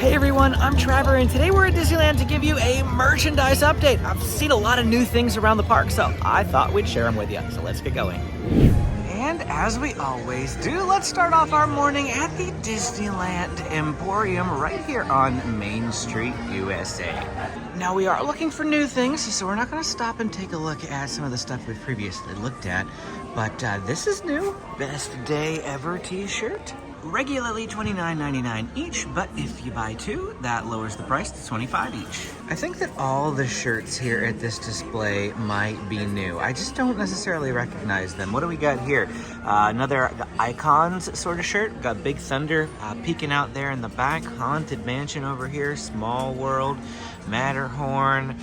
Hey everyone, I'm Trevor, and today we're at Disneyland to give you a merchandise update. I've seen a lot of new things around the park, so I thought we'd share them with you. So let's get going. And as we always do, let's start off our morning at the Disneyland Emporium right here on Main Street, USA. Now we are looking for new things, so we're not going to stop and take a look at some of the stuff we've previously looked at, but this is new. Best Day Ever t-shirt. Regularly $29.99 each, but if you buy two, that lowers the price to $25 each. I think that all the shirts here at this display might be new. I just don't necessarily recognize them. What do we got here? Another Icons sort of shirt. We've got Big Thunder peeking out there in the back. Haunted Mansion over here. Small World. Matterhorn.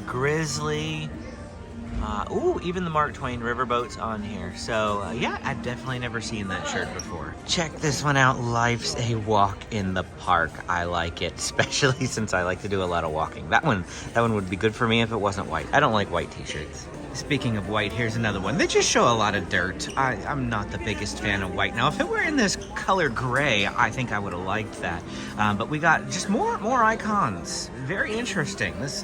Grizzly. Ooh, even the Mark Twain riverboat's on here. So, yeah, I've definitely never seen that shirt before. Check this one out. Life's a Walk in the Park. I like it, especially since I like to do a lot of walking. That one would be good for me if it wasn't white. I don't like white t-shirts. Speaking of white, here's another one. They just show a lot of dirt. I'm not the biggest fan of white. Now, if it were in this color gray, I think I would have liked that. But we got just more icons. Very interesting. This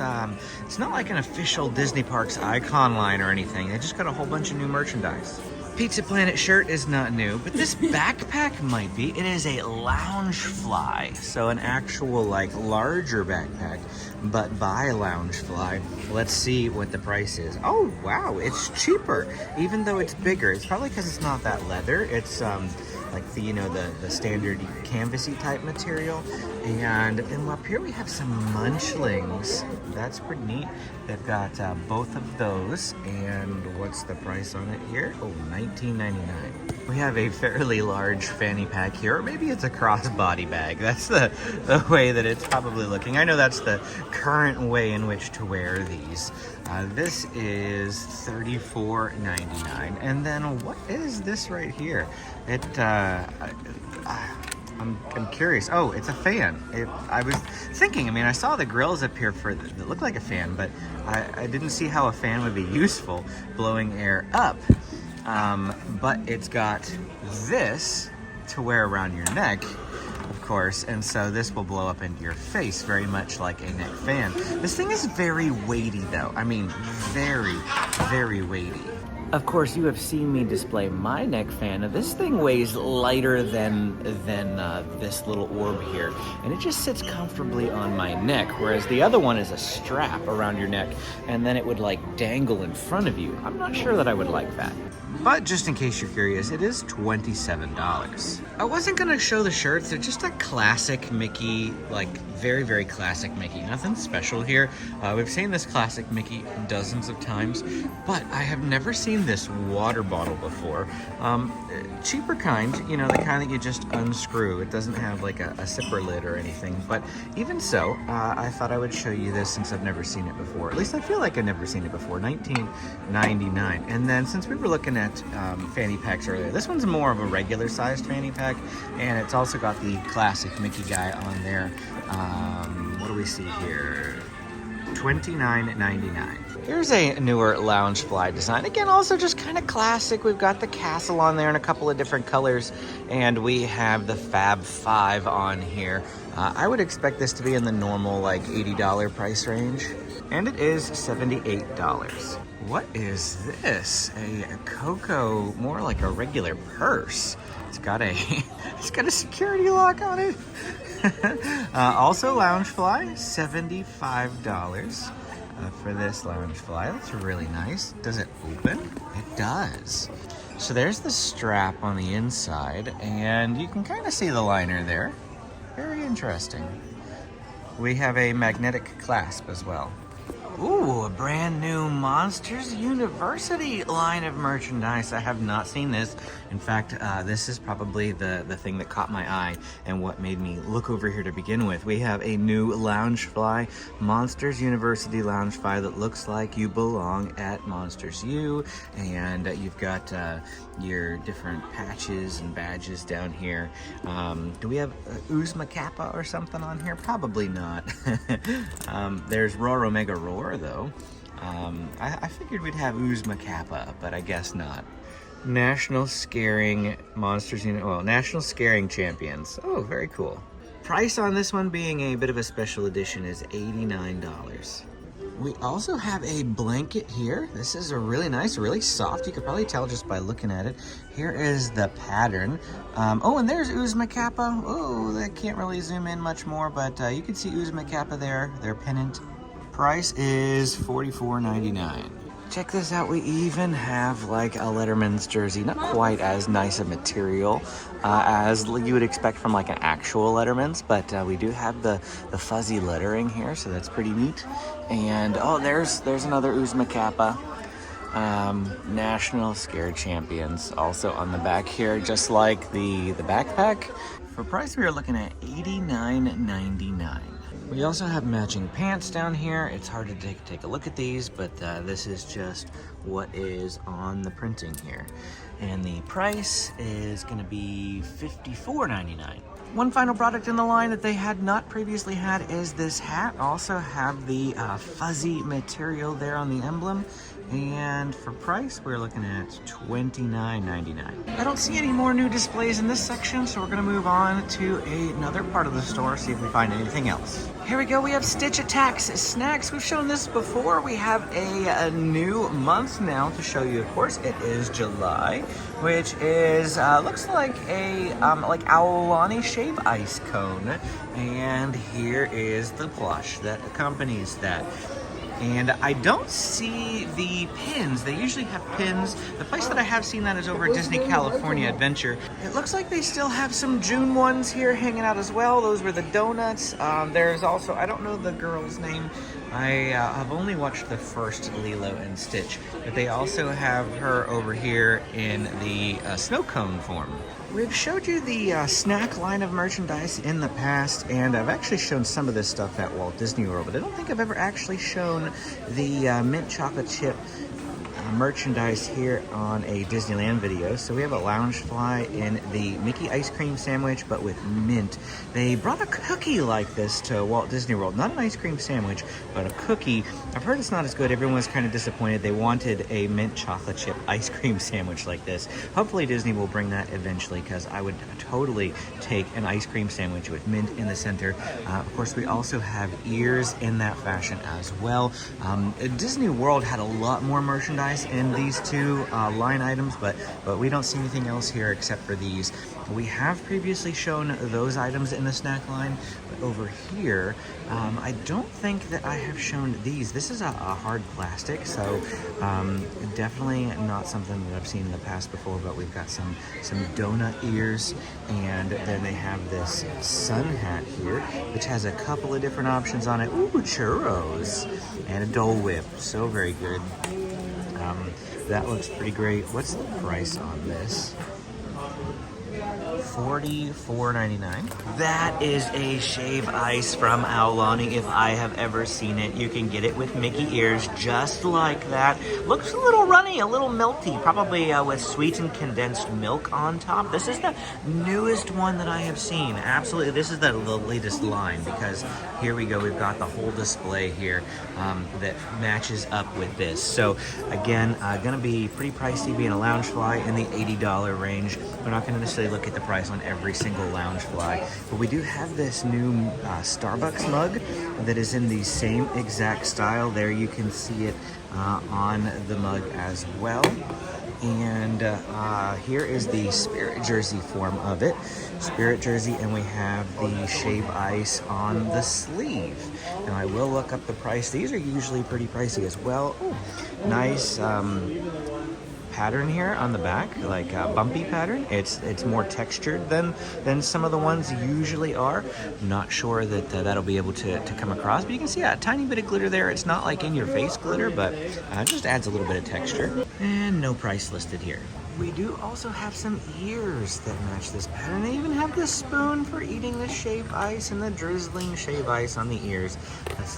it's not like an official Disney Parks icon line or anything. They just got a whole bunch of new merchandise. Pizza Planet shirt is not new, but this backpack might be. It is a Loungefly, so an actual, like, larger backpack, but by Loungefly. Let's see what the price is. Oh, wow, it's cheaper, even though it's bigger. It's probably because it's not that leather. It's, like the, the standard canvasy type material. And then up here we have some Munchlings. That's pretty neat. They've got both of those. And what's the price on it here? Oh, $19.99. We have a fairly large fanny pack here, or maybe it's a crossbody bag. That's the way that it's probably looking. I know that's the current way in which to wear these. This is $34.99. And then what is this right here? I'm curious. Oh, it's a fan. I was thinking, I saw the grills up here that looked like a fan, but I didn't see how a fan would be useful blowing air up. But it's got this to wear around your neck, of course, and so this will blow up into your face, very much like a neck fan. This thing is very weighty, though. Very, very weighty. Of course, you have seen me display my neck fan. Now, this thing weighs lighter than this little orb here, and it just sits comfortably on my neck, whereas the other one is a strap around your neck, and then it would, like, dangle in front of you. I'm not sure that I would like that. But just in case you're curious, it is $27. I wasn't gonna show the shirts. They're just a classic Mickey, like very, very classic Mickey. Nothing special here. We've seen this classic Mickey dozens of times, but I have never seen this water bottle before. Cheaper kind, the kind that you just unscrew. It doesn't have like a zipper lid or anything, but even so, I thought I would show you this since I've never seen it before. At least I feel like I've never seen it before. $19.99. And then since we were looking at fanny packs earlier, this one's more of a regular sized fanny pack, and it's also got the classic Mickey guy on there. What do we see here? $29.99. Here's a newer Loungefly design. Again, also just kind of classic. We've got the castle on there in a couple of different colors, and we have the Fab Five on here. I would expect this to be in the normal, like, $80 price range, and it is $78. What is this? A Coco, more like a regular purse. It's got a security lock on it. Also Loungefly, $75 for this Loungefly. That's really nice. Does it open? It does. So there's the strap on the inside, and you can kind of see the liner there. Very interesting. We have a magnetic clasp as well. Ooh, a brand new Monsters University line of merchandise. I have not seen this. In fact, this is probably the thing that caught my eye and what made me look over here to begin with. We have a new Loungefly, Monsters University Loungefly that looks like you belong at Monsters U, and you've got your different patches and badges down here. Do we have Uzma Kappa or something on here? Probably not. There's Roar Omega Roar, though. I figured we'd have Uzma Kappa, but I guess not. National Scaring Monsters Unit, well, National Scaring Champions. Oh, very cool. Price on this one, being a bit of a special edition, is $89. We also have a blanket here. This is a really nice, really soft. You could probably tell just by looking at it. Here is the pattern. Oh, and there's Uzma Kappa. Oh, I can't really zoom in much more, but you can see Uzma Kappa there, their pennant. Price is $44.99. Check this out, we even have like a Letterman's jersey. Not quite as nice a material as you would expect from like an actual Letterman's, but we do have the fuzzy lettering here, so that's pretty neat. And oh, there's another Uzma Kappa. National Scared Champions also on the back here, just like the backpack. For price, we are looking at $89.99. We also have matching pants down here. It's hard to take a look at these, but this is just what is on the printing here. And the price is gonna be $54.99. One final product in the line that they had not previously had is this hat. Also have the fuzzy material there on the emblem. And for price, we're looking at $29.99. I don't see any more new displays in this section, so we're gonna move on to another part of the store, see if we find anything else. Here we go, we have Stitch Attacks snacks. We've shown this before. We have a new month now to show you, of course. It is July, which is, looks like a like Aulani shave ice cone. And here is the plush that accompanies that. And I don't see the pins. They usually have pins. The place that I have seen that is over at Disney California Adventure. It looks like they still have some June ones here hanging out as well. Those were the donuts. There's also, I don't know the girl's name. I have only watched the first Lilo and Stitch, but they also have her over here in the snow cone form. We've showed you the snack line of merchandise in the past, and I've actually shown some of this stuff at Walt Disney World, but I don't think I've ever actually shown the mint chocolate chip merchandise here on a Disneyland video. So we have a Loungefly in the Mickey ice cream sandwich, but with mint. They brought a cookie like this to Walt Disney World. Not an ice cream sandwich, but a cookie. I've heard it's not as good. Everyone was kind of disappointed. They wanted a mint chocolate chip ice cream sandwich like this. Hopefully Disney will bring that eventually, because I would totally take an ice cream sandwich with mint in the center. Of course, we also have ears in that fashion as well. Disney World had a lot more merchandise in these two line items, but we don't see anything else here except for these. We have previously shown those items in the snack line, but over here, I don't think that I have shown these. This is a hard plastic, so definitely not something that I've seen in the past before, but we've got some donut ears, and then they have this sun hat here, which has a couple of different options on it. Ooh, churros, and a Dole Whip, so very good. That looks pretty great. What's the price on this? $44.99. That is a shave ice from Aulani if I have ever seen it. You can get it with Mickey ears just like that. Looks a little runny, a little melty, probably with sweetened condensed milk on top. This is the newest one that I have seen. Absolutely, this is the latest line, because here we go. We've got the whole display here that matches up with this. So again, gonna be pretty pricey being a Loungefly in the $80 range. We're not gonna necessarily look at the price on every single Loungefly, but we do have this new Starbucks mug that is in the same exact style. There you can see it on the mug as well. And here is the Spirit Jersey form of it. Spirit Jersey, and we have the shave ice on the sleeve. Now I will look up the price. These are usually pretty pricey as well. Ooh, nice pattern here on the back, like a bumpy pattern. It's more textured than some of the ones usually are. Not sure that that'll be able to come across, but you can see a tiny bit of glitter there. It's not like in your face glitter, but it just adds a little bit of texture. And no price listed here. We do also have some ears that match this pattern. They even have the spoon for eating the shave ice and the drizzling shave ice on the ears.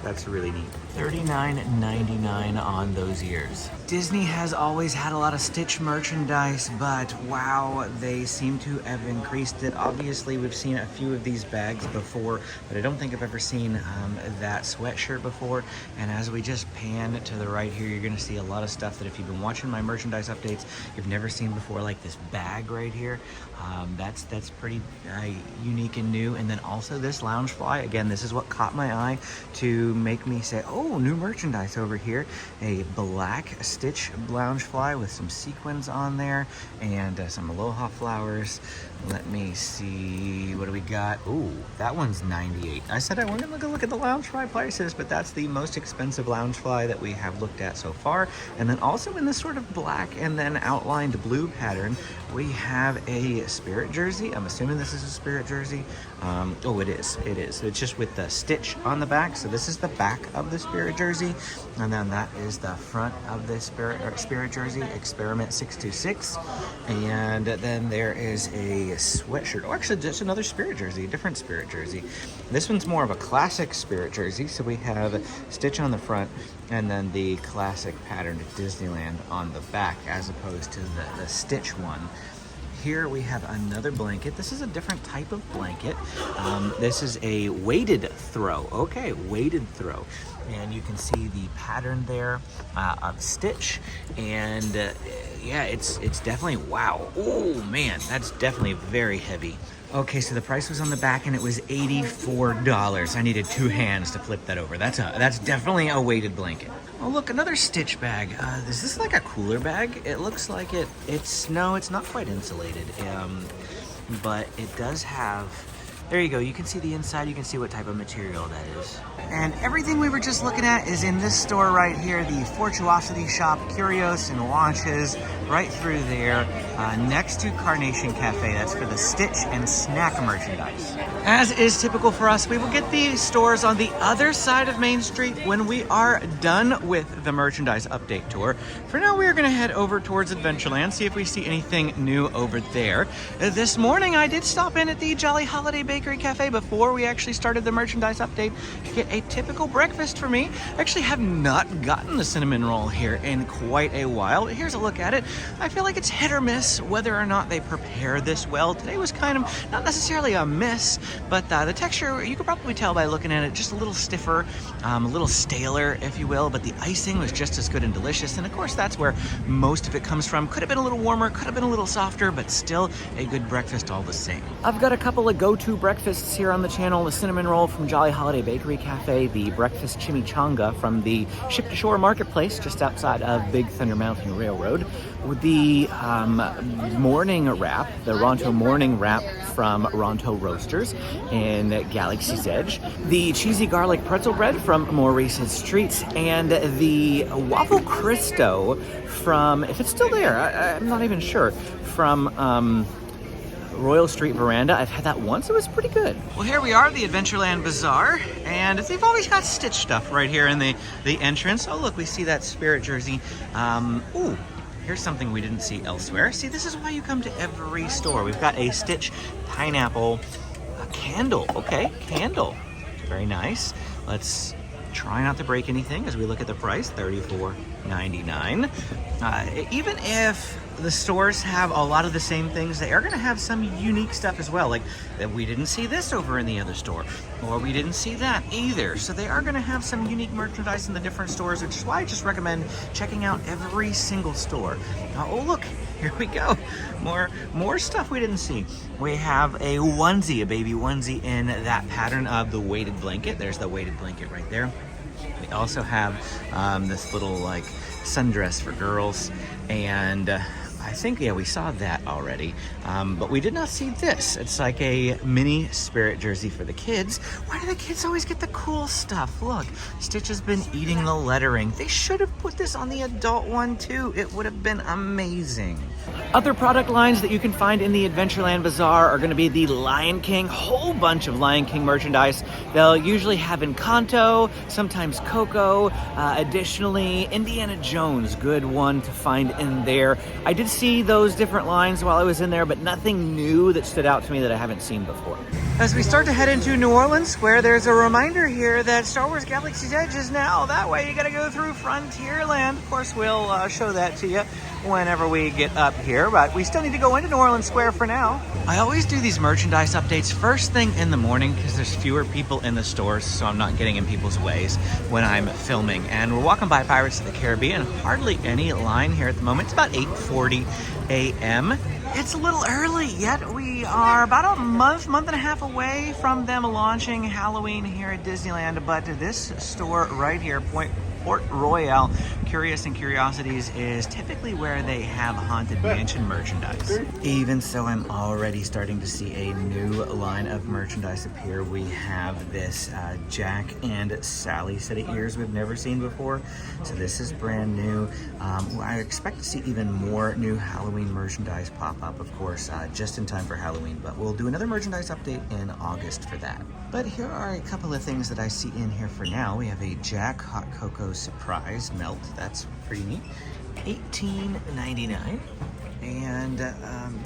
That's really neat. $39.99 on those ears. Disney has always had a lot of Stitch merchandise, but wow, they seem to have increased it. Obviously, we've seen a few of these bags before, but I don't think I've ever seen that sweatshirt before. And as we just pan to the right here, you're gonna see a lot of stuff that if you've been watching my merchandise updates, you've never seen seen before, like this bag right here. That's pretty unique and new. And then also this Loungefly. Again, this is what caught my eye to make me say, oh, new merchandise over here. A black Stitch Loungefly with some sequins on there and some aloha flowers. Let me see, what do we got? Ooh, that one's $98. I said I wanted to look at the Loungefly prices, but that's the most expensive Loungefly that we have looked at so far. And then also in this sort of black and then outlined blue pattern, we have a Spirit jersey. I'm assuming this is a Spirit jersey. Oh, it is. It is. It's just with the Stitch on the back. So this is the back of the Spirit jersey, and then that is the front of the Spirit jersey, Experiment 626. And then there is a sweatshirt. Oh, actually, just another Spirit jersey, a different Spirit jersey. This one's more of a classic Spirit jersey. So we have Stitch on the front, and then the classic patterned Disneyland on the back, as opposed to the Stitch one. Here we have another blanket. This is a different type of blanket. This is a weighted throw. Okay, weighted throw. And you can see the pattern there of Stitch. And yeah, it's definitely, wow. Oh man, that's definitely very heavy. Okay, so the price was on the back and it was $84. I needed 2 hands to flip that over. That's definitely a weighted blanket. Oh look, another Stitch bag. Is this like a cooler bag? It looks like it's not quite insulated. But it does have, there you go, you can see the inside, you can see what type of material that is. And everything we were just looking at is in this store right here, the Fortuosity Shop, Curios and Launches, right through there, next to Carnation Cafe. That's for the Stitch and snack merchandise. As is typical for us, we will get the stores on the other side of Main Street when we are done with the merchandise update tour. For now, we are gonna head over towards Adventureland, see if we see anything new over there. This morning, I did stop in at the Jolly Holiday Bakery Cafe before we actually started the merchandise update to get a typical breakfast for me. I actually have not gotten the cinnamon roll here in quite a while. Here's a look at it. I feel like it's hit or miss whether or not they prepare this well. Today was kind of not necessarily a miss, but the texture, you could probably tell by looking at it, just a little stiffer, a little staler, if you will, but the icing was just as good and delicious. And of course, that's where most of it comes from. Could have been a little warmer, could have been a little softer, but still a good breakfast all the same. I've got a couple of go-to breakfasts here on the channel. The cinnamon roll from Jolly Holiday Bakery Cafe, the breakfast chimichanga from the Ship to Shore Marketplace just outside of Big Thunder Mountain Railroad, with the morning wrap, the Ronto morning wrap from Ronto Roasters in Galaxy's Edge, the cheesy garlic pretzel bread from Maurice's Treats, and the waffle Cristo from, if it's still there, I'm not even sure, from Royal Street Veranda. I've had that once. It was pretty good. Well, here we are, the Adventureland Bazaar, and they've always got Stitch stuff right here in the entrance. Oh, look, we see that Spirit jersey. Ooh, here's something we didn't see elsewhere. See, this is why you come to every store. We've got a Stitch pineapple candle. Okay, candle. Very nice. Let's try not to break anything as we look at the price, $34.99. Even if the stores have a lot of the same things, they are going to have some unique stuff as well, like that we didn't see this over in the other store, or we didn't see that either. So they are going to have some unique merchandise in the different stores, which is why I just recommend checking out every single store. Oh look, here we go, more stuff we didn't see. We have a onesie, a baby onesie in that pattern of the weighted blanket. There's the weighted blanket right there. We also have this little like sundress for girls, and I think, yeah, we saw that already, but we did not see this. It's like a mini Spirit jersey for the kids. Why do the kids always get the cool stuff? Look, Stitch has been eating the lettering. They should have put this on the adult one too. It would have been amazing. Other product lines that you can find in the Adventureland Bazaar are going to be the Lion King, whole bunch of Lion King merchandise. They'll usually have Encanto, sometimes Coco, additionally Indiana Jones, good one to find in there. I did see those different lines while I was in there, but nothing new that stood out to me that I haven't seen before. As we start to head into New Orleans Square, there's a reminder here that Star Wars Galaxy's Edge is now that way. You gotta go through Frontierland. Of course, we'll show that to you whenever we get up here, but we still need to go into New Orleans Square for now. I always do these merchandise updates first thing in the morning because there's fewer people in the stores, so I'm not getting in people's ways when I'm filming. And we're walking by Pirates of the Caribbean, hardly any line here at the moment. It's about 8:40 a.m. It's a little early, yet we are about a month and a half away from them launching Halloween here at Disneyland. But this store right here, Port Royale Curious and Curiosities, is typically where they have Haunted Mansion merchandise. Even so, I'm already starting to see a new line of merchandise appear. We have this Jack and Sally set of ears we've never seen before. So this is brand new. I expect to see even more new Halloween merchandise pop up, of course, just in time for Halloween. But we'll do another merchandise update in August for that. But here are a couple of things that I see in here for now. We have a Jack Hot Cocoa Surprise Melt. That's pretty neat. $18.99. And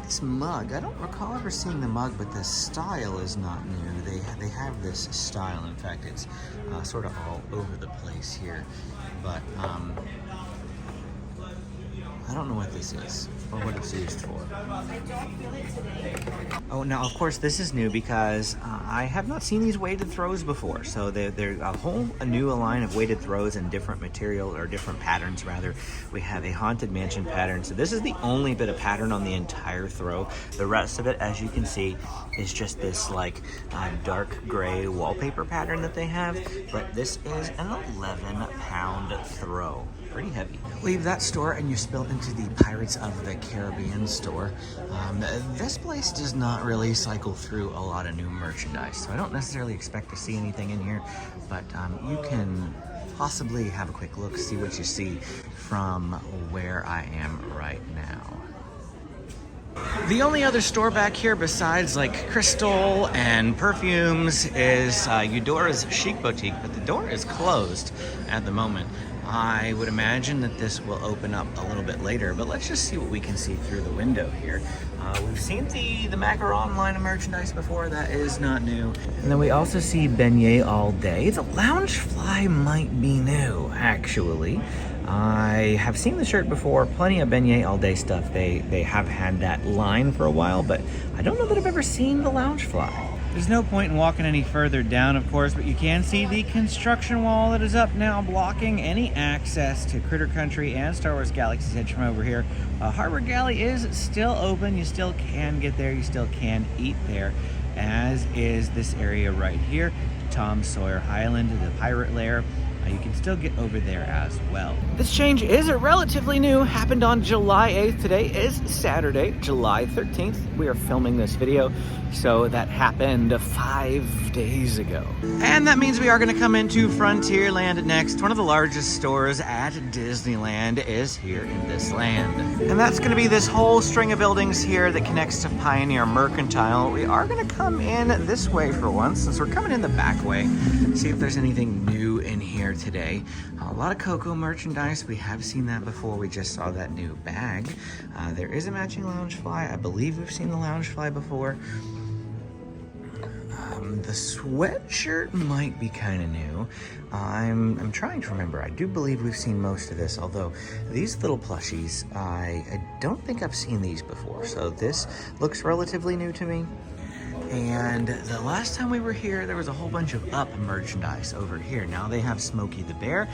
this mug, I don't recall ever seeing the mug, but the style is not new. They have this style. In fact, it's sort of all over the place here. But I don't know what this is or what it's used for. Oh, now of course this is new because I have not seen these weighted throws before. So they're a new line of weighted throws in different material, or different patterns rather. We have a Haunted Mansion pattern. So this is the only bit of pattern on the entire throw. The rest of it, as you can see, is just this like dark gray wallpaper pattern that they have. But this is an 11-pound throw. Pretty heavy. Leave that store and you spill into the Pirates of the Caribbean store. This place does not really cycle through a lot of new merchandise, so I don't necessarily expect to see anything in here, but you can possibly have a quick look, see what you see from where I am right now. The only other store back here besides like crystal and perfumes is Eudora's Chic Boutique, but the door is closed at the moment. I would imagine that this will open up a little bit later, but let's just see what we can see through the window here. We've seen the Macaron line of merchandise before. That is not new. And then we also see Beignet All Day. The Loungefly might be new, actually. I have seen the shirt before, plenty of Beignet All Day stuff. They have had that line for a while, but I don't know that I've ever seen the Loungefly. There's no point in walking any further down, of course, but you can see the construction wall that is up now, blocking any access to Critter Country and Star Wars Galaxy's Edge from over here. Harbor Galley is still open. You still can get there. You still can eat there, as is this area right here, Tom Sawyer Island, the pirate lair. You can still get over there as well. This change is relatively new, happened on July 8th. Today is Saturday, July 13th. We are filming this video, so that happened 5 days ago. And that means we are gonna come into Frontierland next. One of the largest stores at Disneyland is here in this land. And that's gonna be this whole string of buildings here that connects to Pioneer Mercantile. We are gonna come in this way for once, since we're coming in the back way. See if there's anything new in here today. A lot of Coco merchandise. We have seen that before. We just saw that new bag. There is a matching Loungefly. I believe we've seen the Loungefly before. The sweatshirt might be kind of new. I'm trying to remember. I do believe we've seen most of this, although these little plushies, I don't think I've seen these before. So this looks relatively new to me. And the last time we were here, there was a whole bunch of Up merchandise over here. Now they have Smokey the Bear.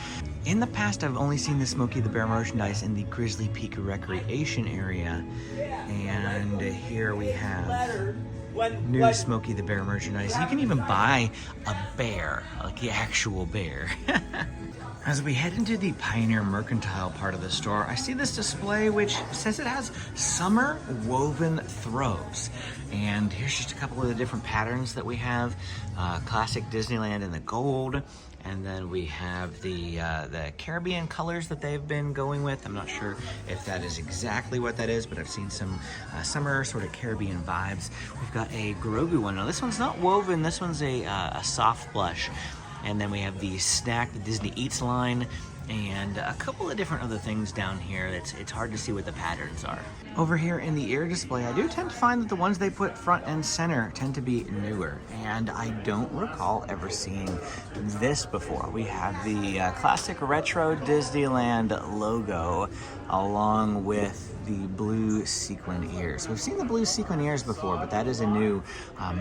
In the past, I've only seen the Smokey the Bear merchandise in the Grizzly Peak Recreation area. And here we have new Smokey the Bear merchandise. You can even buy a bear, like the actual bear. As we head into the Pioneer Mercantile part of the store, I see this display which says it has summer woven throws. And here's just a couple of the different patterns that we have. Classic Disneyland in the gold. And then we have the Caribbean colors that they've been going with. I'm not sure if that is exactly what that is, but I've seen some summer sort of Caribbean vibes. We've got a Grogu one. Now this one's not woven, this one's a soft blush. And then we have the Snack, the Disney Eats line, and a couple of different other things down here. It's hard to see what the patterns are. Over here in the ear display, I do tend to find that the ones they put front and center tend to be newer, and I don't recall ever seeing this before. We have the classic retro Disneyland logo along with the blue sequin ears. We've seen the blue sequin ears before, but that is a new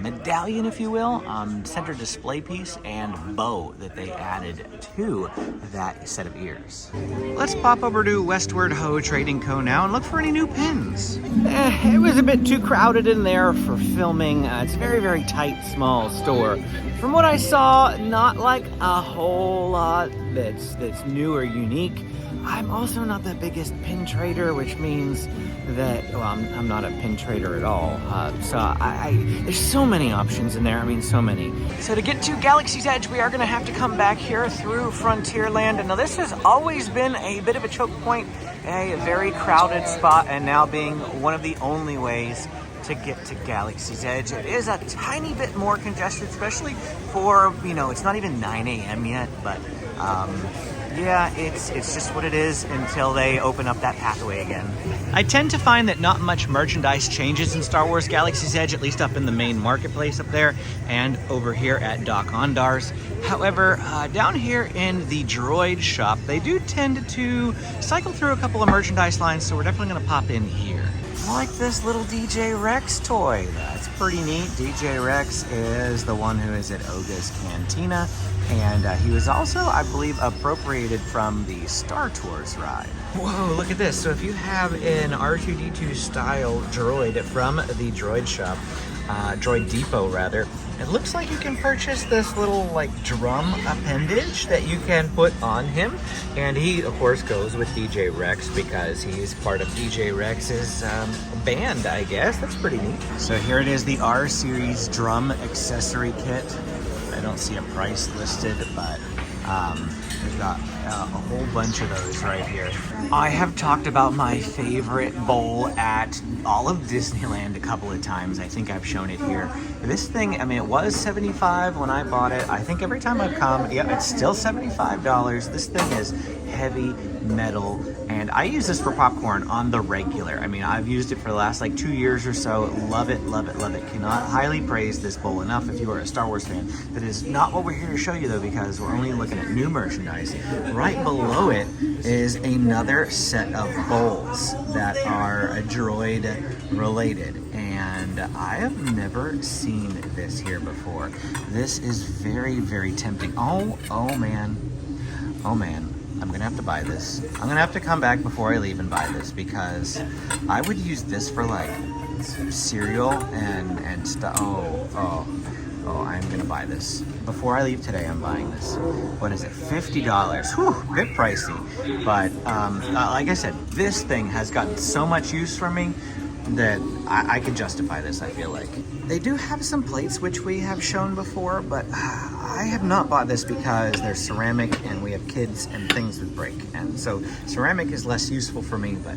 medallion, if you will, center display piece and bow that they added to that set of ears. Let's pop over to Westward Ho Trading Co. now and look for any new pins. It was a bit too crowded in there for filming. It's a very, very tight, small store. From what I saw, not like a whole lot that's new or unique. I'm also not the biggest pin trader, which means that, well, I'm not a pin trader at all. There's so many options in there. I mean, so many. So to get to Galaxy's Edge, we are going to have to come back here through Frontierland. And now this has always been a bit of a choke point, a very crowded spot, and now being one of the only ways to get to Galaxy's Edge. It is a tiny bit more congested, especially for, it's not even 9 a.m. yet, but yeah, it's just what it is until they open up that pathway again. I tend to find that not much merchandise changes in Star Wars Galaxy's Edge, at least up in the main marketplace up there and over here at Doc Ondar's. However, down here in the Droid shop, they do tend to cycle through a couple of merchandise lines, so we're definitely going to pop in here. I like this little DJ Rex toy. That's pretty neat. DJ Rex is the one who is at Oga's Cantina, and he was also, I believe, appropriated from the Star Tours ride. Whoa, look at this. So if you have an R2-D2 style droid from the Droid shop, Droid Depot rather, it looks like you can purchase this little drum appendage that you can put on him, and he of course goes with DJ Rex because he's part of DJ Rex's band, I guess. That's pretty neat. So here it is, the R series drum accessory kit. I don't see a price listed, but we've got a whole bunch of those right here. I have talked about my favorite bowl at all of Disneyland a couple of times. I think I've shown it here. This thing, I mean, it was $75 when I bought it. I think every time I've come, yeah, it's still $75. This thing is heavy metal, and I use this for popcorn on the regular. I mean, I've used it for the last 2 years or so. Love it, love it, love it. Cannot highly praise this bowl enough if you are a Star Wars fan. That is not what we're here to show you though, because we're only looking at new merchandise. Right below it is another set of bowls that are Droid related, and I have never seen this here before. This is very, very tempting. Oh man, I'm gonna have to buy this. I'm gonna have to come back before I leave and buy this, because I would use this for cereal and stuff. Oh, I'm gonna buy this. Before I leave today, I'm buying this. What is it, $50? Whew, bit pricey. But like I said, this thing has gotten so much use from me that I can justify this, I feel like. They do have some plates, which we have shown before, but I have not bought this because they're ceramic and we have kids and things would break. And so ceramic is less useful for me, but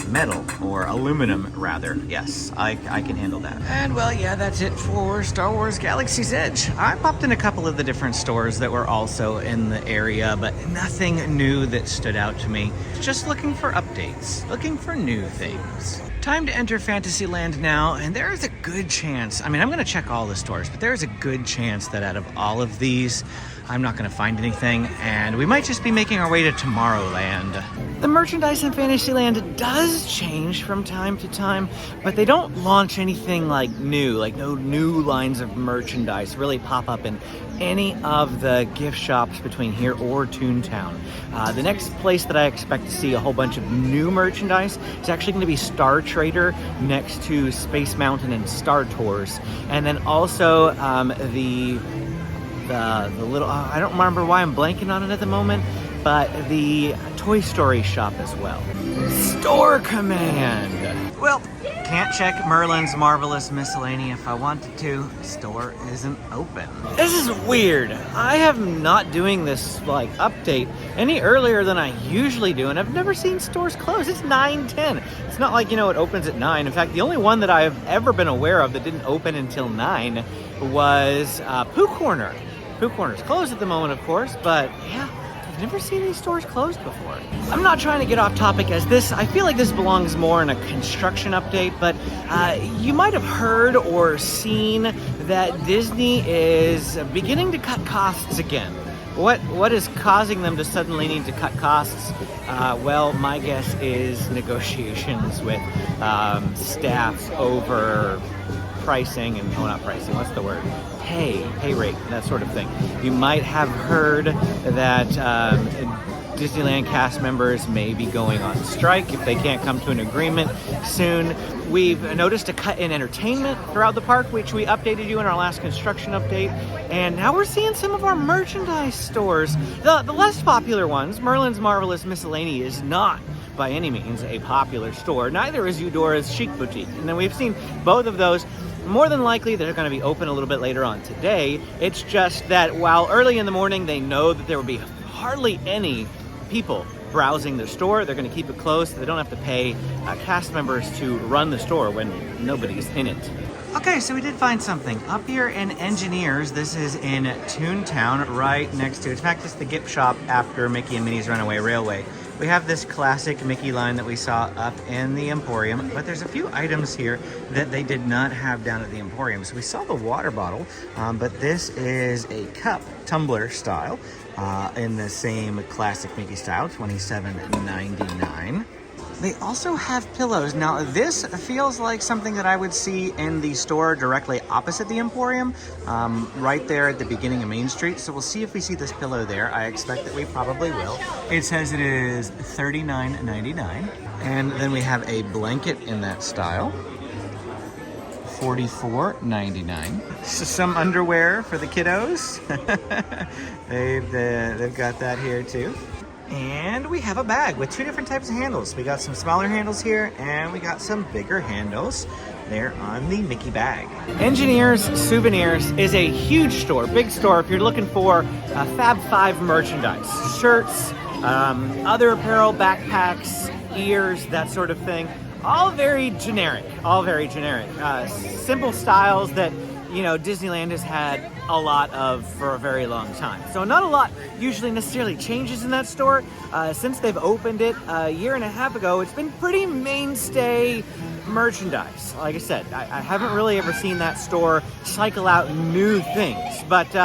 metal, or aluminum rather, yes, I can handle that. And well, yeah, that's it for Star Wars Galaxy's Edge. I popped in a couple of the different stores that were also in the area, but nothing new that stood out to me. Just looking for updates, looking for new things. Time to enter Fantasyland now, and there is a good chance, I mean, I'm going to check all the stores, but there is a good chance that out of all of these, I'm not going to find anything, and we might just be making our way to Tomorrowland. The merchandise in Fantasyland does change from time to time, but they don't launch anything new, no new lines of merchandise really pop up in any of the gift shops between here or Toontown. The next place that I expect to see a whole bunch of new merchandise is actually going to be Star Trader next to Space Mountain and Star Tours, and then also the little, I don't remember why I'm blanking on it at the moment, but the Toy Story shop as well. Store Command! Well, can't check Merlin's Marvelous Miscellany if I wanted to. The store isn't open. This is weird. I am not doing this update any earlier than I usually do, and I've never seen stores close. It's 9:10. It's not like, it opens at 9. In fact, the only one that I've ever been aware of that didn't open until 9 was Pooh Corner. Pooh Corner's closed at the moment, of course, but yeah, I've never seen these stores closed before. I'm not trying to get off topic as this, I feel like this belongs more in a construction update, but you might have heard or seen that Disney is beginning to cut costs again. What is causing them to suddenly need to cut costs? Well, my guess is negotiations with staff over pricing and, not pricing, what's the word? Pay rate, that sort of thing. You might have heard that Disneyland cast members may be going on strike if they can't come to an agreement soon. We've noticed a cut in entertainment throughout the park, which we updated you in our last construction update. And now we're seeing some of our merchandise stores. The less popular ones, Merlin's Marvelous Miscellany, is not by any means a popular store. Neither is Eudora's Chic Boutique. And then we've seen both of those. More than likely, they're going to be open a little bit later on today. It's just that while early in the morning, they know that there will be hardly any people browsing the store. They're going to keep it closed so they don't have to pay cast members to run the store when nobody's in it. Okay, so we did find something. Up here in Engineers, this is in Toontown, right next to, in fact, it's the gift shop after Mickey and Minnie's Runaway Railway. We have this classic Mickey line that we saw up in the Emporium, but there's a few items here that they did not have down at the Emporium. So we saw the water bottle, but this is a cup, tumbler style, in the same classic Mickey style, $27.99. They also have pillows. Now, this feels like something that I would see in the store directly opposite the Emporium, right there at the beginning of Main Street. So we'll see if we see this pillow there. I expect that we probably will. It says it is $39.99. And then we have a blanket in that style, $44.99. Some underwear for the kiddos. They've got that here too. And we have a bag with two different types of handles. We got some smaller handles here, and we got some bigger handles there on the Mickey bag. Engineers Souvenirs is a huge store, big store, if you're looking for Fab 5 merchandise. Shirts, other apparel, backpacks, ears, that sort of thing. All very generic, simple styles that, you know, Disneyland has had a lot of for a very long time. So not a lot usually necessarily changes in that store. Since they've opened it a year and a half ago, it's been pretty mainstay merchandise. Like I said, I haven't really ever seen that store cycle out new things, but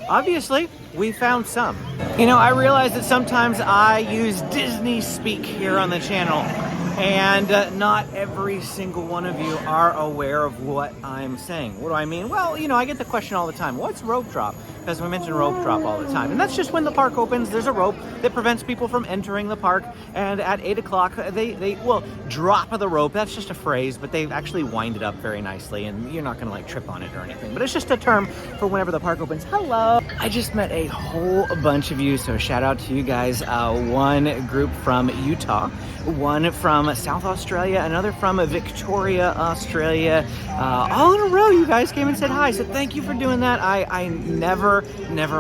obviously we found some. You know, I realize that sometimes I use Disney speak here on the channel, and not every single one of you are aware of what I'm saying. What do I mean? Well, you know, I get the question all the time, what's rope drop? Because we mention rope drop all the time. And that's just when the park opens, there's a rope that prevents people from entering the park. And at 8 o'clock, they drop the rope. That's just a phrase, but they actually wind it up very nicely. And you're not going to like trip on it or anything. But it's just a term for whenever the park opens. Hello. I just met a whole bunch of you, so shout out to you guys. One group from Utah, one from South Australia, another from Victoria, Australia. All in a row, you guys came and said hi, so thank you for doing that. I never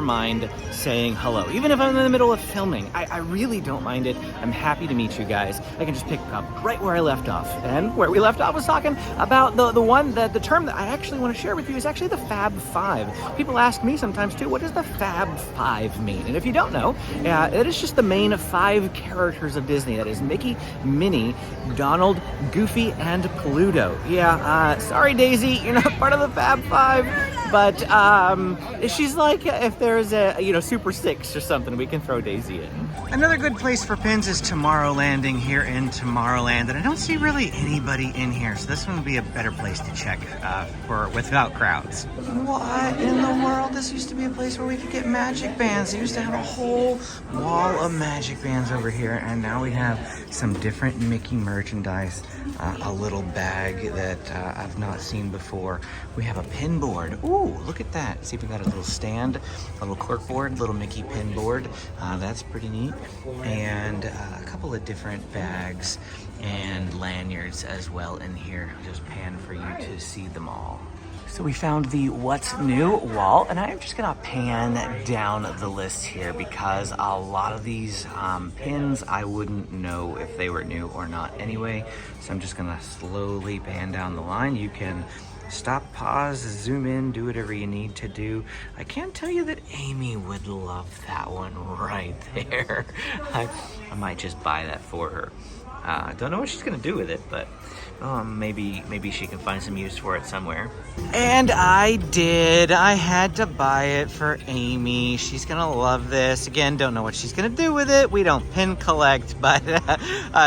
mind saying hello. Even if I'm in the middle of filming, I really don't mind it. I'm happy to meet you guys. I can just pick up right where I left off. And where we left off was talking about the term that I actually want to share with you is actually the Fab 5. People ask me sometimes too, what does the Fab 5 mean? And if you don't know, it is just the main 5 characters of Disney. That is Mickey, Minnie, Donald, Goofy, and Pluto. Yeah, sorry Daisy, you're not part of the Fab 5. But she's like, if there's a, you know, Super 6 or something, we can throw Daisy in. Another good place for pins is Tomorrow Landing here in Tomorrowland, and I don't see really anybody in here, so this one would be a better place to check without crowds. What in the world? This used to be a place where we could get magic bands. They used to have a whole wall of magic bands over here, and now we have some different Mickey merchandise. A little bag that I've not seen before. We have a pin board. Ooh, look at that. See if we got a little stand, a little cork board, little Mickey pin board. That's pretty neat. And a couple of different bags and lanyards as well in here. I'll just pan for you to see them all. So we found the What's New wall, and I'm just gonna pan down the list here because a lot of these pins I wouldn't know if they were new or not anyway. So I'm just gonna slowly pan down the line. You can stop, pause, zoom in, do whatever you need to do. I can tell you that Amy would love that one right there. I might just buy that for her. I don't know what she's gonna do with it, but maybe she can find some use for it somewhere. And I did. I had to buy it for Amy. She's gonna love this. Again, don't know what she's gonna do with it. We don't pin collect, but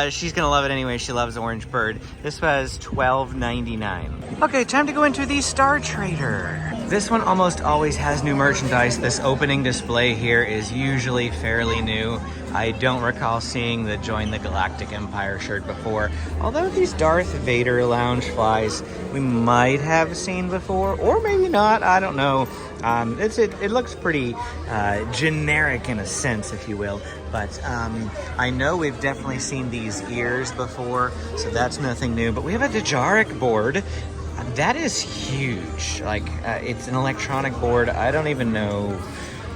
she's gonna love it anyway. She loves Orange Bird. This was $12.99. Okay, time to go into the Star Trader. This one almost always has new merchandise. This opening display here is usually fairly new. I don't recall seeing the Join the Galactic Empire shirt before. Although these Darth Vader Loungeflies we might have seen before, or maybe not, I don't know. It looks pretty generic in a sense, if you will. But I know we've definitely seen these ears before, so that's nothing new. But we have a Dejaric board. That is huge. Like, it's an electronic board. I don't even know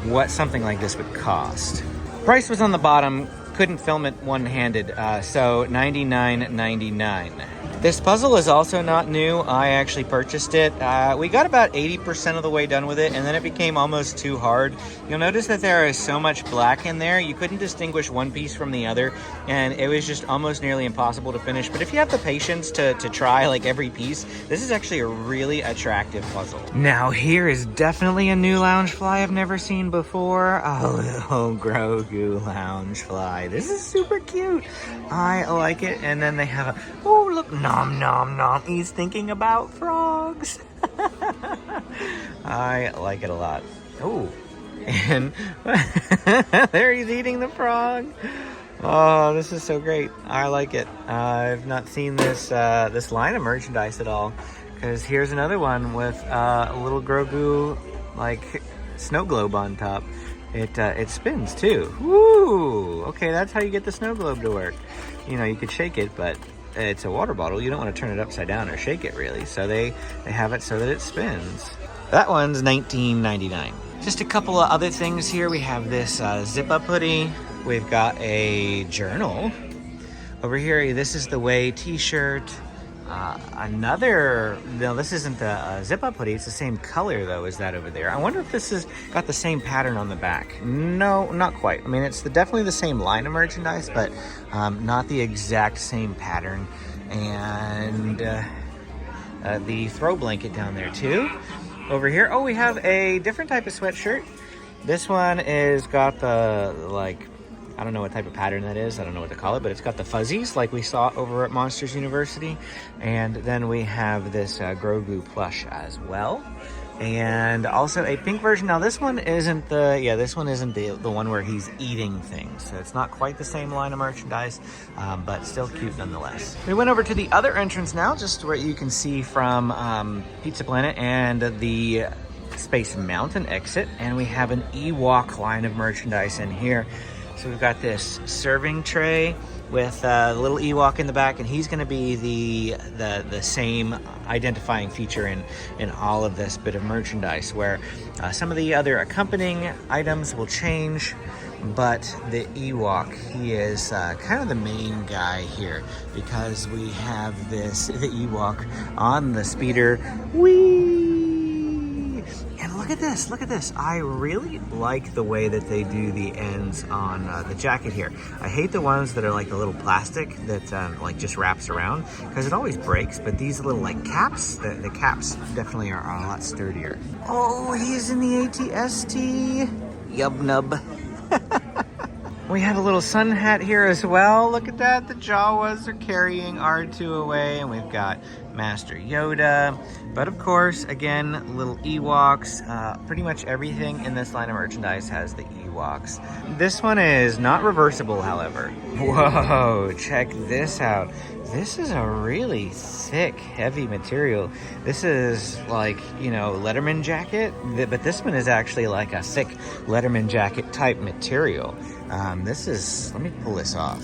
what something like this would cost. Price was on the bottom. Couldn't film it one-handed, so $99.99. This puzzle is also not new. I actually purchased it. We got about 80% of the way done with it, and then it became almost too hard. You'll notice that there is so much black in there, you couldn't distinguish one piece from the other, and it was just almost nearly impossible to finish. But if you have the patience to try like every piece, this is actually a really attractive puzzle. Now here is definitely a new Loungefly I've never seen before. A little Grogu Loungefly. This is super cute. I like it. And then they have a, oh look, nom nom nom, he's thinking about frogs. I like it a lot. Oh, and there he's eating the frog. Oh, this is so great. I like it. I've not seen this this line of merchandise at all, because here's another one with a little Grogu like snow globe on top. It spins too. Woo! Okay, that's how you get the snow globe to work. You know, you could shake it, but it's a water bottle. You don't want to turn it upside down or shake it really. So they have it so that it spins. That one's $19.99. Just a couple of other things here. We have this zip-up hoodie. We've got a journal. Over here, this is the Way t-shirt. No, this isn't a zip-up hoodie. It's the same color, though, as that over there. I wonder if this has got the same pattern on the back. No, not quite. I mean, it's definitely the same line of merchandise, but not the exact same pattern. And the throw blanket down there, too. Over here, oh, we have a different type of sweatshirt. This one is got the, like, I don't know what type of pattern that is. I don't know what to call it, but it's got the fuzzies like we saw over at Monsters University. And then we have this Grogu plush as well. And also a pink version. Now this one isn't the one where he's eating things. So it's not quite the same line of merchandise, but still cute nonetheless. We went over to the other entrance now, just where you can see from Pizza Planet and the Space Mountain exit. And we have an Ewok line of merchandise in here. So we've got this serving tray with a little Ewok in the back, and he's going to be the same identifying feature in all of this bit of merchandise, where some of the other accompanying items will change, but the Ewok, he is kind of the main guy here, because we have the Ewok on the speeder. Whee! And look at this. I really like the way that they do the ends on the jacket here. I hate the ones that are like the little plastic that like just wraps around, because it always breaks, but these little like caps, the caps definitely are a lot sturdier. Oh, he's in the ATST. Yub nub. We have a little sun hat here as well. Look at that. The Jawas are carrying R2 away, and we've got Master Yoda. But of course, again, little Ewoks. Pretty much everything in this line of merchandise has the Ewoks. This one is not reversible, however. Whoa, check this out. This is a really thick, heavy material. This is like, you know, Letterman jacket, but this one is actually like a thick Letterman jacket type material. Let me pull this off.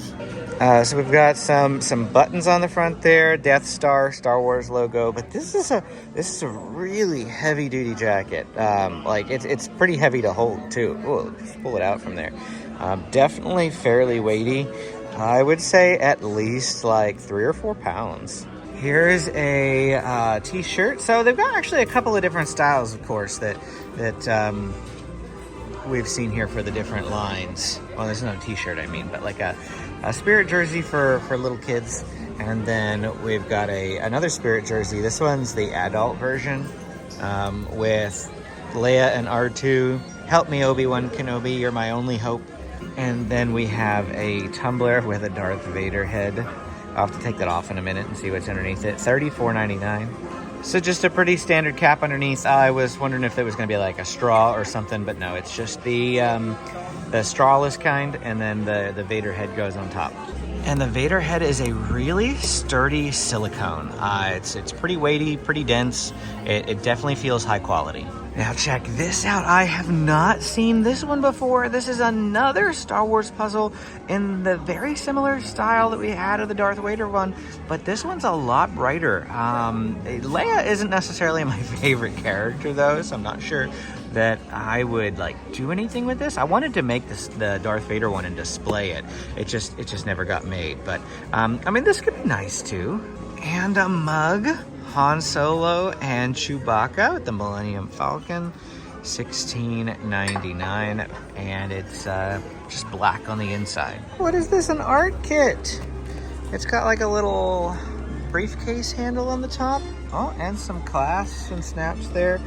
So we've got some buttons on the front there, Death Star, Star Wars logo, but this is a really heavy duty jacket. Like it's pretty heavy to hold too. Oh, just pull it out from there. Definitely fairly weighty. I would say at least like 3 or 4 pounds. Here's a t-shirt. So they've got actually a couple of different styles, of course, that we've seen here for the different lines. Well, there's no t-shirt, I mean, but like a Spirit jersey for little kids. And then we've got another Spirit jersey. This one's the adult version with Leia and R2. Help me, Obi-Wan Kenobi, you're my only hope. And then we have a tumbler with a Darth Vader head. I'll have to take that off in a minute and see what's underneath it. $34.99. So just a pretty standard cap underneath. I was wondering if there was going to be like a straw or something, but no, it's just the the strawless kind, and then the Vader head goes on top. And the Vader head is a really sturdy silicone. It's pretty weighty, pretty dense. It definitely feels high quality. Now check this out. I have not seen this one before. This is another Star Wars puzzle in the very similar style that we had of the Darth Vader one, but this one's a lot brighter. Leia isn't necessarily my favorite character though, so I'm not sure that I would like do anything with this. I wanted to make the Darth Vader one and display it. It just never got made, but I mean, this could be nice too. And a mug. Han Solo and Chewbacca with the Millennium Falcon, $16.99, and it's just black on the inside. What is this, an art kit? It's got like a little briefcase handle on the top. Oh, and some clasps and snaps there.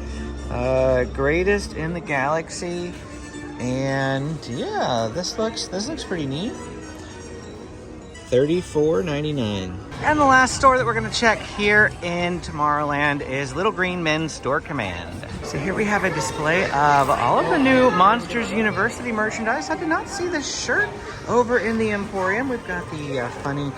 Greatest in the galaxy, and yeah, this looks pretty neat. $34.99. And the last store that we're gonna check here in Tomorrowland is Little Green Men's Store Command. So here we have a display of all of the new Monsters University merchandise. I did not see this shirt over in the Emporium. We've got the funny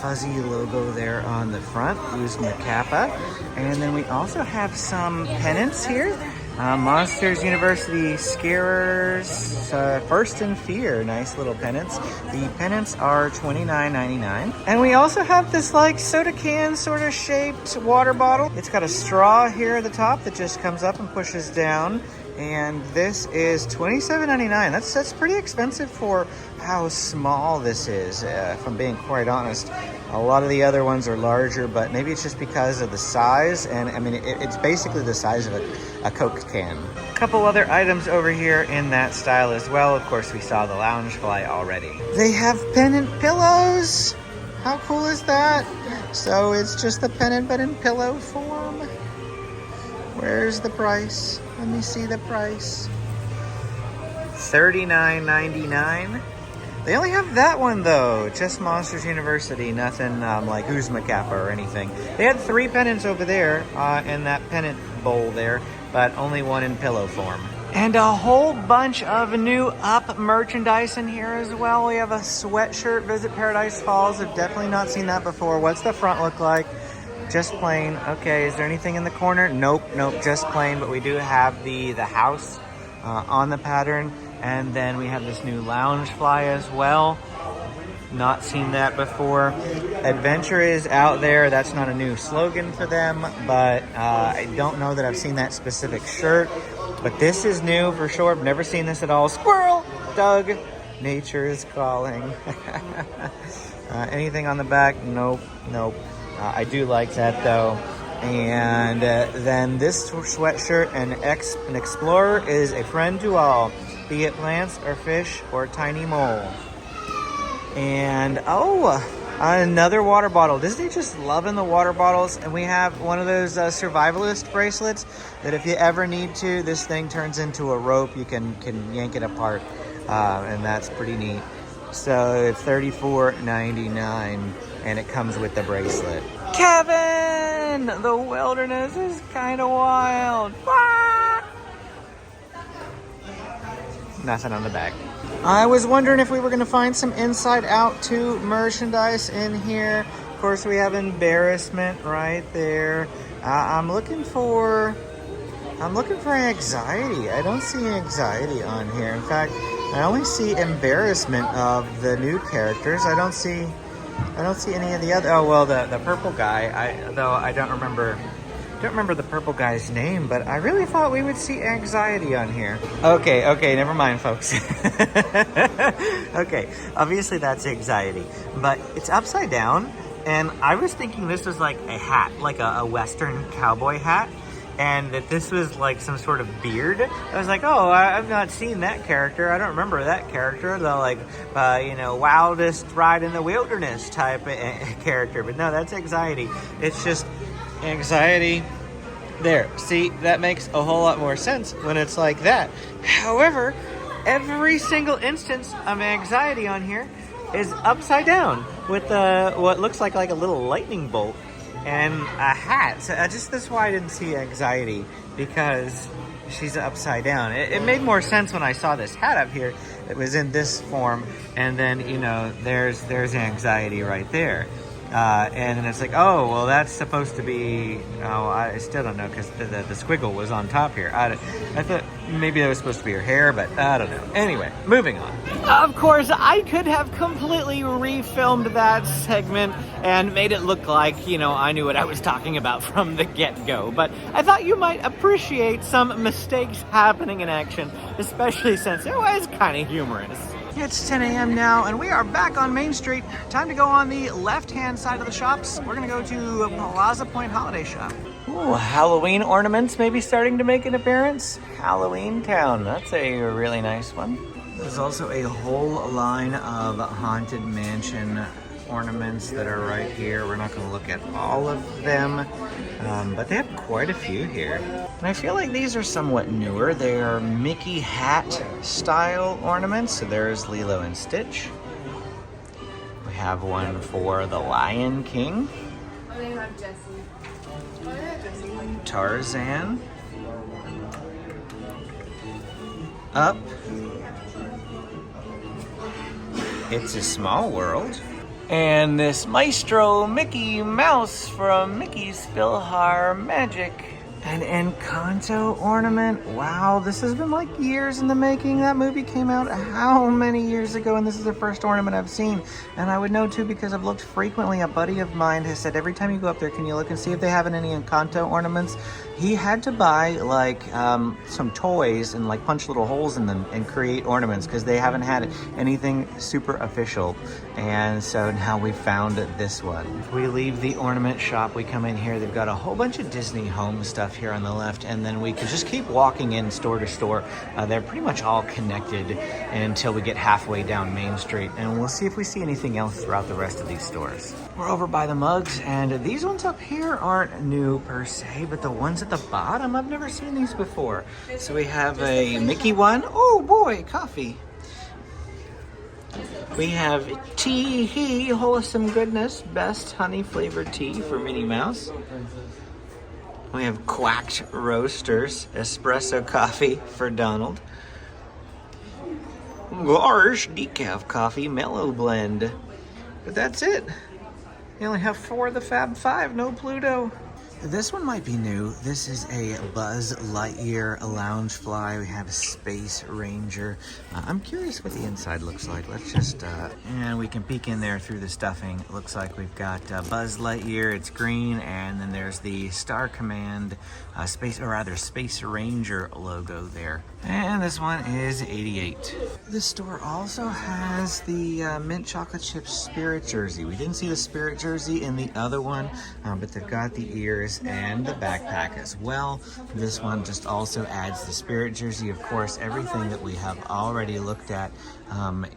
fuzzy logo there on the front, using the Kappa. And then we also have some pennants here. Monsters University Scarers, First in Fear, nice little pennants. The pennants are $29.99. And we also have this like soda can sort of shaped water bottle. It's got a straw here at the top that just comes up and pushes down. And this is $27.99. That's pretty expensive for how small this is, if I'm being quite honest. A lot of the other ones are larger, but maybe it's just because of the size. And I mean, it's basically the size of a Coke can. A couple other items over here in that style as well. Of course, we saw the Loungefly already. They have pennant pillows. How cool is that? So it's just the pennant, but in pillow form. Where's the price? Let me see the price. $39.99. They only have that one though, just Monsters University, nothing like Uzma Kappa or anything. They had 3 pennants over there in that pennant bowl there, but only one in pillow form. And a whole bunch of new Up merchandise in here as well. We have a sweatshirt, Visit Paradise Falls. I've definitely not seen that before. What's the front look like? Just plain. Okay, is there anything in the corner? Nope, just plain, but we do have the house on the pattern. And then we have this new Loungefly as well. Not seen that before. Adventure is out there. That's not a new slogan for them, but I don't know that I've seen that specific shirt. But this is new for sure. I've never seen this at all. Squirrel! Doug! Nature is calling. Anything on the back? Nope. I do like that though. And then this sweatshirt, an explorer is a friend to all, be it plants or fish or tiny mole. And another water bottle. Disney just loving the water bottles. And we have one of those survivalist bracelets that if you ever need to, this thing turns into a rope. You can yank it apart, and that's pretty neat. So it's $34.99, and it comes with the bracelet. Kevin! The wilderness is kind of wild. Nothing on the back. I was wondering if we were going to find some Inside Out 2 merchandise in here. Of course, we have Embarrassment right there. I'm looking for Anxiety. I don't see Anxiety on here. In fact, I only see Embarrassment of the new characters. I don't see any of the other. Oh well, the purple guy. I don't remember the purple guy's name, but I really thought we would see Anxiety on here. Okay, never mind, folks. Okay, obviously that's Anxiety, but it's upside down, and I was thinking this was like a hat, like a Western cowboy hat, and that this was like some sort of beard. I was like, oh, I've not seen that character. I don't remember that character. The like, wildest ride in the wilderness type of character. But no, that's Anxiety. It's just Anxiety. There, see, that makes a whole lot more sense when it's like that. However, every single instance of Anxiety on here is upside down with what looks like a little lightning bolt and a hat. So that's why I didn't see Anxiety, because she's upside down. It made more sense when I saw this hat up here that was in this form, and then, you know, there's anxiety right there. And then it's like, oh, well, that's supposed to be, oh, I still don't know, because the squiggle was on top here. I thought maybe that was supposed to be her hair, but I don't know. Anyway, moving on. Of course, I could have completely refilmed that segment and made it look like, you know, I knew what I was talking about from the get-go. But I thought you might appreciate some mistakes happening in action, especially since it was kind of humorous. It's 10 a.m. now, and we are back on Main Street. Time to go on the left-hand side of the shops. We're gonna go to Plaza Point Holiday Shop. Ooh, Halloween ornaments maybe starting to make an appearance. Halloween Town, that's a really nice one. There's also a whole line of Haunted Mansion ornaments that are right here. We're not gonna look at all of them, but they have quite a few here. And I feel like these are somewhat newer. They are Mickey hat style ornaments. So there's Lilo and Stitch. We have one for the Lion King. Oh, they have Jessie. Oh, yeah, Jessie. Tarzan. Up. It's a Small World. And this Maestro Mickey Mouse from Mickey's PhilharMagic. An Encanto ornament. Wow, this has been like years in the making. That movie came out how many years ago, and this is the first ornament I've seen. And I would know too because I've looked frequently. A buddy of mine has said every time you go up there, can you look and see if they have any Encanto ornaments? He had to buy like some toys and like punch little holes in them and create ornaments because they haven't had anything super official. And so now we found this one. If we leave the ornament shop, we come in here, they've got a whole bunch of Disney home stuff here on the left, and then we can just keep walking in store to store. They're pretty much all connected until we get halfway down Main Street, and we'll see if we see anything else throughout the rest of these stores. We're over by the mugs, and these ones up here aren't new per se, but the ones at the bottom, I've never seen these before. So we have a Mickey one. Oh boy, coffee. We have tea, wholesome goodness, best honey flavored tea for Minnie Mouse. We have Quacked Roasters, espresso coffee for Donald. Gosh, decaf coffee, mellow blend. But that's it. You only have 4 of the Fab 5, no Pluto. This one might be new. This is a Buzz Lightyear Loungefly. We have a Space Ranger. I'm curious what the inside looks like. Let's just, and we can peek in there through the stuffing. It looks like we've got Buzz Lightyear, it's green, and then there's the Star Command Space Ranger logo there. And this one is 88. This store also has the mint chocolate chip Spirit jersey. We didn't see the Spirit jersey in the other one, but they've got the ears and the backpack as well. This one just also adds the Spirit jersey. Of course, everything that we have already looked at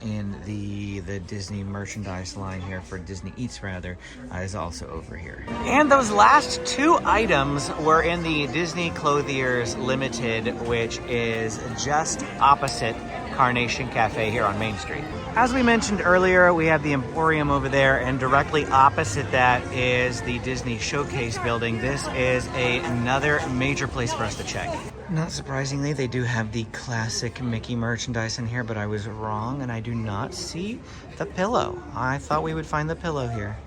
in the Disney merchandise line here for Disney Eats rather is also over here. And those last 2 items were in the Disney Clothiers Limited, which is just opposite Carnation Cafe here on Main Street. As we mentioned earlier, we have the Emporium over there, and directly opposite that is the Disney Showcase building. This is another major place for us to check. Not surprisingly, they do have the classic Mickey merchandise in here, but I was wrong and I do not see the pillow. I thought we would find the pillow here.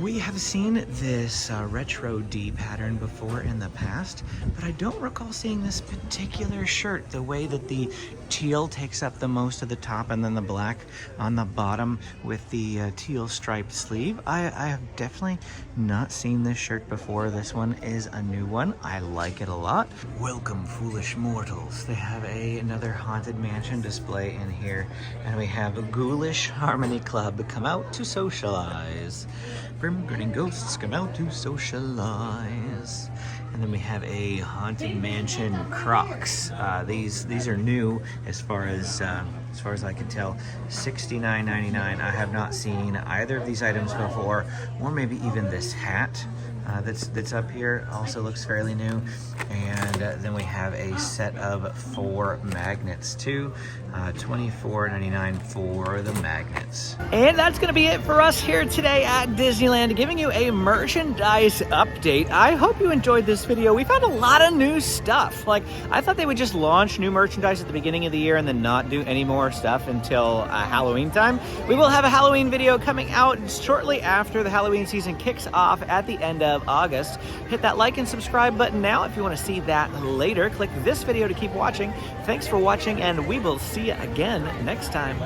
We have seen this retro D pattern before in the past, but I don't recall seeing this particular shirt, the way that the teal takes up the most of the top and then the black on the bottom with the teal striped sleeve. I have definitely not seen this shirt before. This one is a new one. I like it a lot. Welcome, foolish mortals. They have another Haunted Mansion display in here, and we have a Ghoulish Harmony Club come out to socialize. Grim-grinning ghosts come out to socialize. And then we have a Haunted Mansion Crocs. These are new as far as I can tell. $69.99. I have not seen either of these items before, or maybe even this hat. that's up here. Also looks fairly new. And then we have a set of 4 magnets too. $24.99 for the magnets. And that's gonna be it for us here today at Disneyland, giving you a merchandise update. I hope you enjoyed this video. We found a lot of new stuff. Like, I thought they would just launch new merchandise at the beginning of the year and then not do any more stuff until Halloween time. We will have a Halloween video coming out shortly after the Halloween season kicks off at the end of August. Hit that like and subscribe button now if you want to see that later. Click this video to keep watching. Thanks for watching, and we will see you again next time.